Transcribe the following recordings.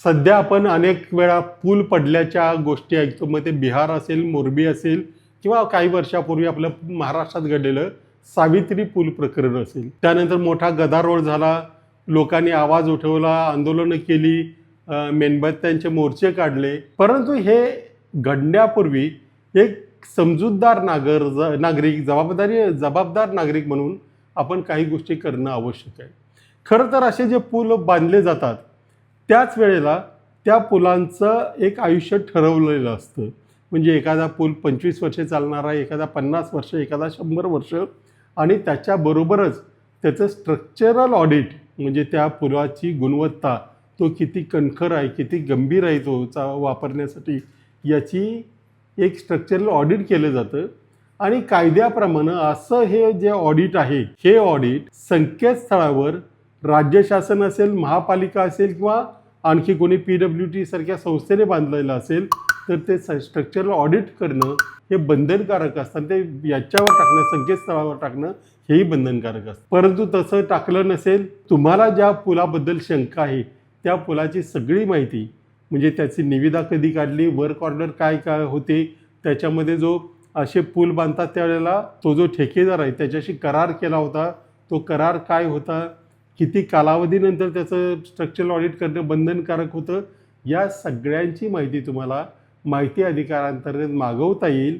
सध्या आपण अनेक वेळा पूल पडल्याच्या गोष्टी ऐकतो. मग ते बिहार असेल, मोरबी असेल किंवा काही वर्षापूर्वी आपल्या महाराष्ट्रात घडलेलं सावित्री पूल प्रकरण असेल. त्यानंतर मोठा गदारोळ झाला, लोकांनी आवाज उठवला, आंदोलनं केली, मेणबत्त्यांचे मोर्चे काढले. परंतु हे घडण्यापूर्वी एक समजूतदार नागरिक, जबाबदार नागरिक म्हणून आपण काही गोष्टी करणं आवश्यक आहे. खरं तर असे जे पूल बांधले जातात त्याच वेळेला त्या पुलांचं एक आयुष्य ठरवलेलं असतं. म्हणजे एखादा पूल 25 वर्षे चालणारा, एखादा 50 वर्ष, एखादा 100 वर्ष, आणि त्याच्याबरोबरच त्याचं स्ट्रक्चरल ऑडिट, म्हणजे त्या पुलाची गुणवत्ता, तो किती कणखर आहे, किती गंभीर आहे तो वापरण्यासाठी, याची एक स्ट्रक्चरल ऑडिट केलं जातं. आणि कायद्याप्रमाणे असं हे जे ऑडिट आहे, हे ऑडिट संकेतस्थळावर राज्य शासन असेल, महापालिका असेल किंवा आणखी कोणी PWT सारख्या संस्थेने बांधलेलं असेल तर ते स्ट्रक्चरल ऑडिट करणं हे बंधनकारक असतं. ते याच्यावर टाकणं, संकेतस्थळावर टाकणं हेही बंधनकारक असतं. परंतु तसं टाकलं नसेल, तुम्हाला ज्या पुलाबद्दल शंका आहे त्या पुलाची सगळी माहिती, म्हणजे त्याची निविदा कधी काढली, वर्क ऑर्डर काय काय होते, त्याच्यामध्ये जो असे पूल बांधतात त्यावेळेला तो जो ठेकेदार आहे त्याच्याशी करार केला होता, तो करार काय होता, किती कालावधीनंतर त्याचं स्ट्रक्चरल ऑडिट करणं बंधनकारक होतं, या सगळ्यांची माहिती तुम्हाला माहिती अधिकारांतर्गत मागवता येईल.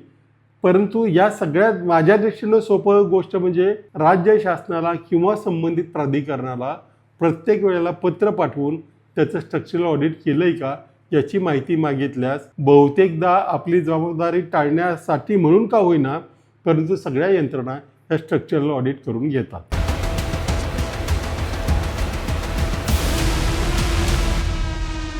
परंतु या सगळ्यात माझ्या दृष्टीनं सोपं गोष्ट म्हणजे राज्य शासनाला किंवा संबंधित प्राधिकरणाला प्रत्येक वेळेला पत्र पाठवून त्याचं स्ट्रक्चरल ऑडिट केलं आहे का याची माहिती मागितल्यास बहुतेकदा आपली जबाबदारी टाळण्यासाठी म्हणून का होईना, परंतु सगळ्या यंत्रणा या स्ट्रक्चरल ऑडिट करून घेतात.